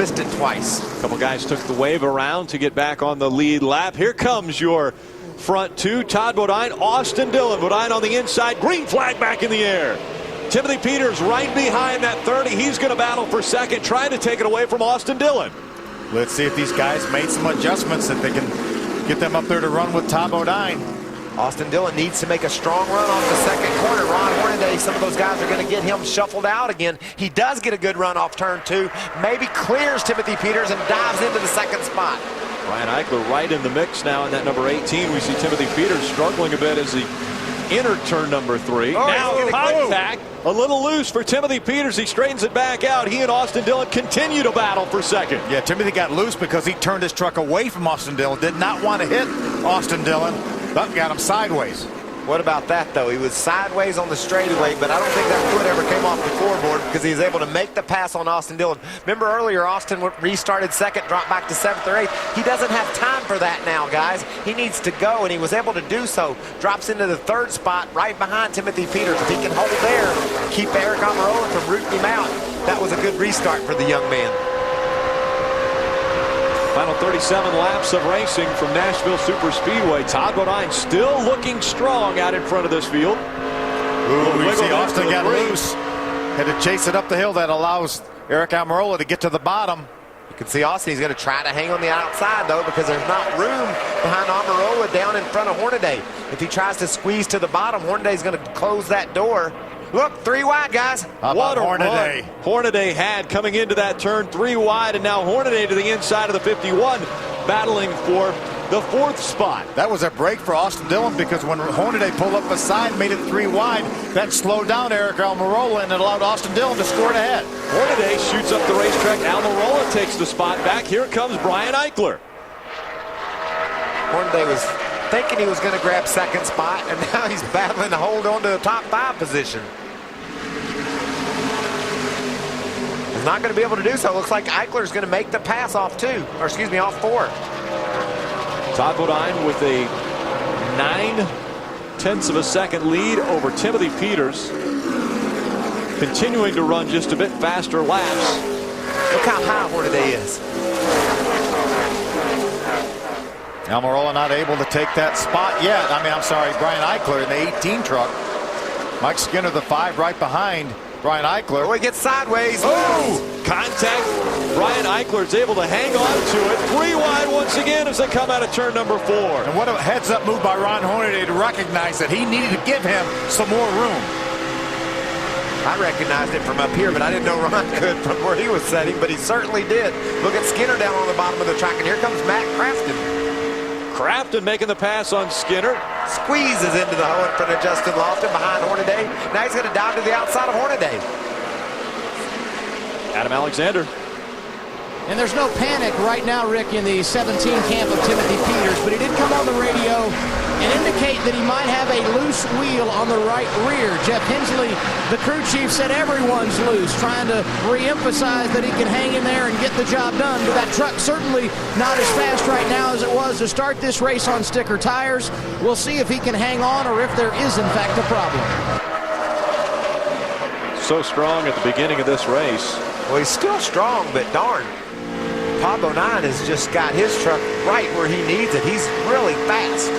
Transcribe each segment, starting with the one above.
missed it twice. A couple guys took the wave around to get back on the lead lap. Here comes your front two. Todd Bodine, Austin Dillon. Bodine on the inside. Green flag back in the air. Timothy Peters right behind that 30. He's going to battle for second, trying to take it away from Austin Dillon. Let's see if these guys made some adjustments that they can get them up there to run with Todd Bodine. Austin Dillon needs to make a strong run off the second corner. Ron Hornaday, some of those guys are going to get him shuffled out again. He does get a good run off turn two, maybe clears Timothy Peters and dives into the second spot. Ryan Eichler right in the mix now in that number 18. We see Timothy Peters struggling a bit as he entered turn number 3. Now contact, a little loose for Timothy Peters. He straightens it back out. He and Austin Dillon continue to battle for second. Yeah, Timothy got loose because he turned his truck away from Austin Dillon. Did not want to hit Austin Dillon, but got him sideways. What about that, though? He was sideways on the straightaway, but I don't think that foot ever came off the floorboard because he was able to make the pass on Austin Dillon. Remember earlier, Austin restarted second, dropped back to 7th or 8th. He doesn't have time for that now, guys. He needs to go, and he was able to do so. Drops into the 3rd spot right behind Timothy Peters. If he can hold there, keep Eric Almirola from rooting him out, that was a good restart for the young man. Final 37 laps of racing from Nashville Superspeedway. Todd Bodine still looking strong out in front of this field. Ooh, you see Austin got loose. Had to chase it up the hill. That allows Eric Almirola to get to the bottom. You can see Austin, he's going to try to hang on the outside, though, because there's not room behind Almirola down in front of Hornaday. If he tries to squeeze to the bottom, Hornaday's going to close that door. Look, 3 wide, guys. What a Hornaday. Hornaday had coming into that turn, 3 wide, and now Hornaday to the inside of the 51, battling for the 4th spot. That was a break for Austin Dillon because when Hornaday pulled up beside, made it 3 wide, that slowed down Eric Almirola and it allowed Austin Dillon to score it ahead. Hornaday shoots up the racetrack. Almirola takes the spot back. Here comes Brian Eichler. Hornaday was thinking he was going to grab 2nd spot, and now he's battling to hold on to the top 5 position. He's not going to be able to do so. Looks like Eichler's going to make the pass off 2, or excuse me, off 4. Todd Bodine with a 9/10 of a second lead over Timothy Peters. Continuing to run just a bit faster laps. Look how high Hornaday is. Almirola not able to take that spot yet. I'm sorry, Brian Eichler in the 18 truck. Mike Skinner, the 5, right behind Brian Eichler. Oh, he gets sideways. Oh! Contact. Brian Eichler is able to hang on to it. 3 wide once again as they come out of turn number 4. And what a heads-up move by Ron Hornaday to recognize that he needed to give him some more room. I recognized it from up here, but I didn't know Ron could from where he was setting, but he certainly did. Look at Skinner down on the bottom of the track, and here comes Matt Crafton. Crafton making the pass on Skinner. Squeezes into the hole in front of Justin Lofton behind Hornaday. Now he's going to dive to the outside of Hornaday. Adam Alexander. And there's no panic right now, Rick, in the 17 camp of Timothy Peters, but he did come on the radio and indicate that he might have a loose wheel on the right rear. Jeff Hensley, the crew chief, said everyone's loose, trying to re-emphasize that he can hang in there and get the job done. But that truck certainly not as fast right now as it was to start this race on sticker tires. We'll see if he can hang on or if there is, in fact, a problem. So strong at the beginning of this race. Well, he's still strong, but darn. Todd Bodine has just got his truck right where he needs it. He's really fast.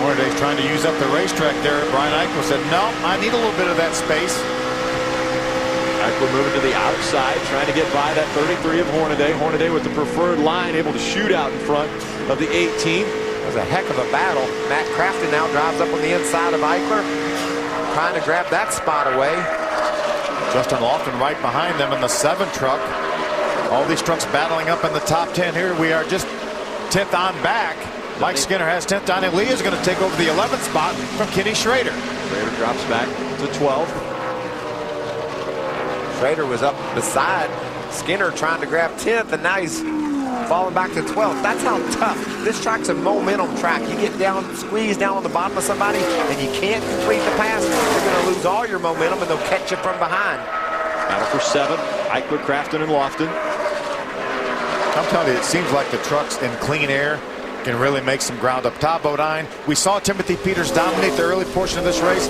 Hornaday's trying to use up the racetrack there. Brian Eichler said, no, I need a little bit of that space. Eichler moving to the outside, trying to get by that 33 of Hornaday. Hornaday with the preferred line, able to shoot out in front of the 18. It was a heck of a battle. Matt Crafton now drives up on the inside of Eichler, trying to grab that spot away. Justin Lofton right behind them in the 7 truck. All these trucks battling up in the top 10 here. We are just 10th on back. Mike Skinner has 10th on, and Lee is going to take over the 11th spot from Kenny Schrader. Schrader drops back to 12th. Schrader was up beside Skinner trying to grab 10th, and now he's falling back to 12th. That's how tough. This track's a momentum track. You get down, squeeze down on the bottom of somebody, and you can't complete the pass. You're going to lose all your momentum, and they'll catch you from behind. Battle for 7. Eichler, Crafton, and Lofton. I'm telling you, it seems like the trucks in clean air can really make some ground up. Todd Bodine, we saw Timothy Peters dominate the early portion of this race.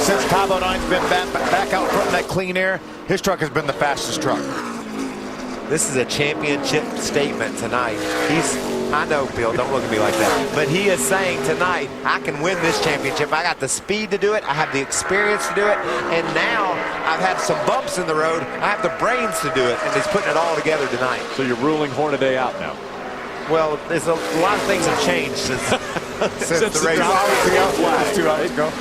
Since Todd Bodine's been back out front in that clean air, his truck has been the fastest truck. This is a championship statement tonight. I know, Phil, don't look at me like that. But he is saying tonight, I can win this championship. I got the speed to do it. I have the experience to do it. And now I've had some bumps in the road. I have the brains to do it. And he's putting it all together tonight. So you're ruling Hornaday out now? Well, there's a lot of things have changed since the race. Last 2 hours ago.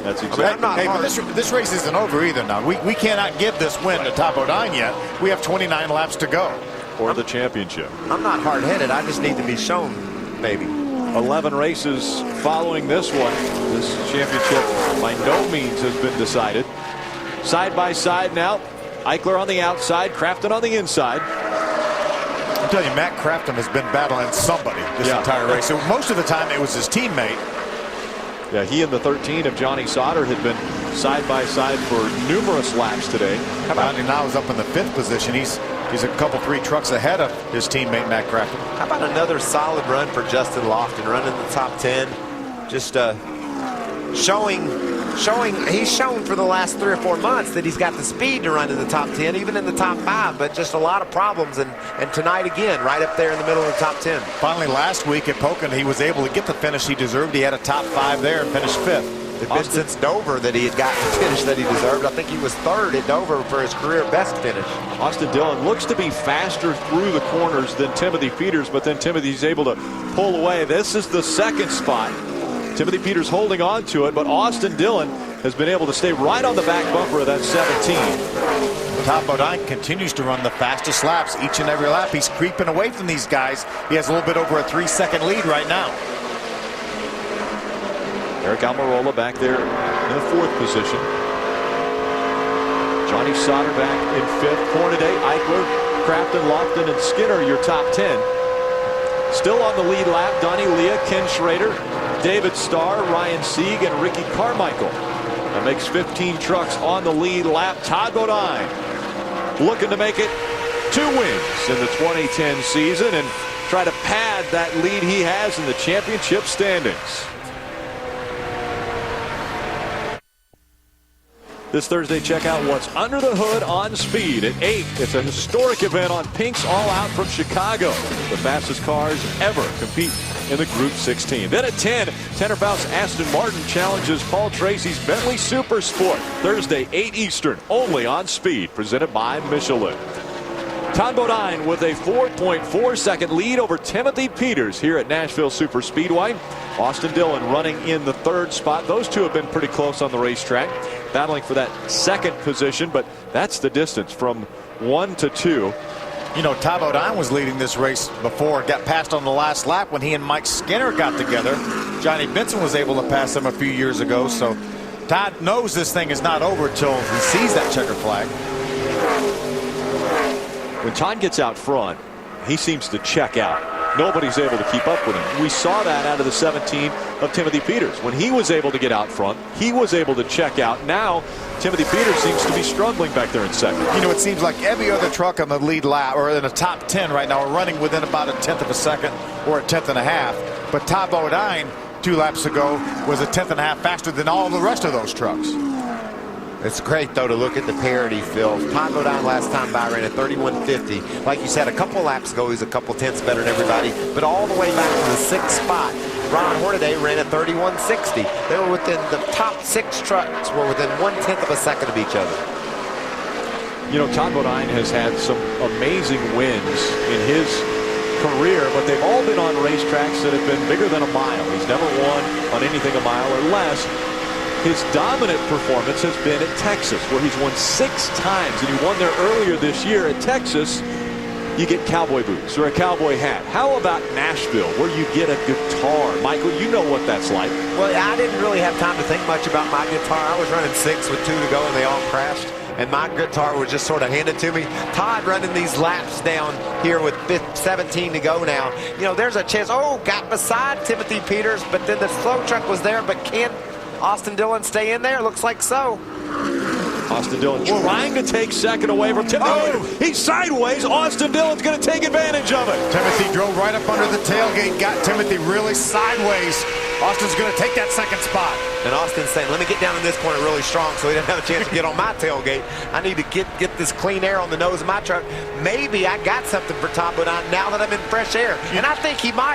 That's exactly. But this race isn't over either now. We cannot give this win to Todd Bodine yet. We have 29 laps to go. For the championship. I'm not hard-headed. I just need to be shown, maybe. 11 races following this one. This championship by no means has been decided. Side by side now. Eichler on the outside, Crafton on the inside. I'm telling you, Matt Crafton has been battling somebody this entire race. So most of the time it was his teammate. Yeah, he and the 13 of Johnny Sauter had been side by side for numerous laps today. How about now he's up in the 5th position. He's a couple 3 trucks ahead of his teammate Matt Crafton. How about another solid run for Justin Lofton, running the top 10, just he's shown for the last 3 or 4 months that he's got the speed to run in the top 10, even in the top 5, but just a lot of problems. And tonight again, right up there in the middle of the top 10. Finally, last week at Pocono, he was able to get the finish he deserved. He had a top 5 there and finished 5th. It's been since Dover that he had gotten the finish that he deserved. I think he was 3rd at Dover for his career best finish. Austin Dillon looks to be faster through the corners than Timothy Peters, but then Timothy's able to pull away. This is the 2nd spot. Timothy Peters holding on to it, but Austin Dillon has been able to stay right on the back bumper of that 17. Todd Bodine continues to run the fastest laps each and every lap. He's creeping away from these guys. He has a little bit over a 3-second lead right now. Eric Almirola back there in the 4th position. Johnny Sauter back in 5th. Hornaday, Eichler, Crafton, Lofton, and Skinner, your top 10. Still on the lead lap, Donnie Leah, Ken Schrader, David Starr, Ryan Sieg, and Ricky Carmichael. That makes 15 trucks on the lead lap. Todd Bodine looking to make it 2 wins in the 2010 season and try to pad that lead he has in the championship standings. This Thursday, check out what's under the hood on speed. At 8, it's a historic event on Pink's All Out from Chicago. The fastest cars ever compete in the Group 16. Then at 10, Tanner Faust's Aston Martin challenges Paul Tracy's Bentley Supersport. Thursday, 8 Eastern, only on Speed, presented by Michelin. Todd Bodine with a 4.4-second lead over Timothy Peters here at Nashville Superspeedway. Austin Dillon running in the 3rd spot. Those two have been pretty close on the racetrack, battling for that 2nd position, but that's the distance from 1 to 2. You know, Todd Bodine was leading this race before, got passed on the last lap when he and Mike Skinner got together. Johnny Benson was able to pass him a few years ago, so Todd knows this thing is not over till he sees that checker flag. When Todd gets out front, he seems to check out. Nobody's able to keep up with him. We saw that out of the 17 of Timothy Peters. When he was able to get out front, he was able to check out. Now, Timothy Peters seems to be struggling back there in 2nd. You know, it seems like every other truck on the lead lap or in the top 10 right now are running within about a 1/10 of a second or a 1/10 and a half. But Todd Bodine 2 laps ago was a 1/10 and a half faster than all the rest of those trucks. It's great, though, to look at the parity, Phil. Todd Bodine last time by ran at 31.50. Like you said, a couple laps ago, he's a couple tenths better than everybody. But all the way back to the 6th spot, Ron Hornaday ran at 31.60. They were within the top 6 trucks were within 1/10 of a second of each other. You know, Todd Bodine has had some amazing wins in his career, but they've all been on racetracks that have been bigger than a mile. He's never won on anything a mile or less. His dominant performance has been at Texas, where he's won 6 times, and he won there earlier this year. At Texas, you get cowboy boots or a cowboy hat. How about Nashville, where you get a guitar? Michael, you know what that's like. Well, I didn't really have time to think much about my guitar. I was running 6 with 2 to go, and they all crashed. And my guitar was just sort of handed to me. Todd running these laps down here with 17 to go now. You know, there's a chance. Oh, got beside Timothy Peters, but then the slow truck was there, but can Austin Dillon stay in there? Looks like so. Austin Dillon trying to take 2nd away from Timothy. Oh, he's sideways. Austin Dillon's going to take advantage of it. Timothy drove right up under the tailgate, got Timothy really sideways Austin's going to take that second spot. And Austin's saying, let me get down in this corner really strong so he doesn't have a chance to get on my tailgate. I need to get this clean air on the nose of my truck. Maybe I got something for Todd Bodine now that I'm in fresh air. And I think he might.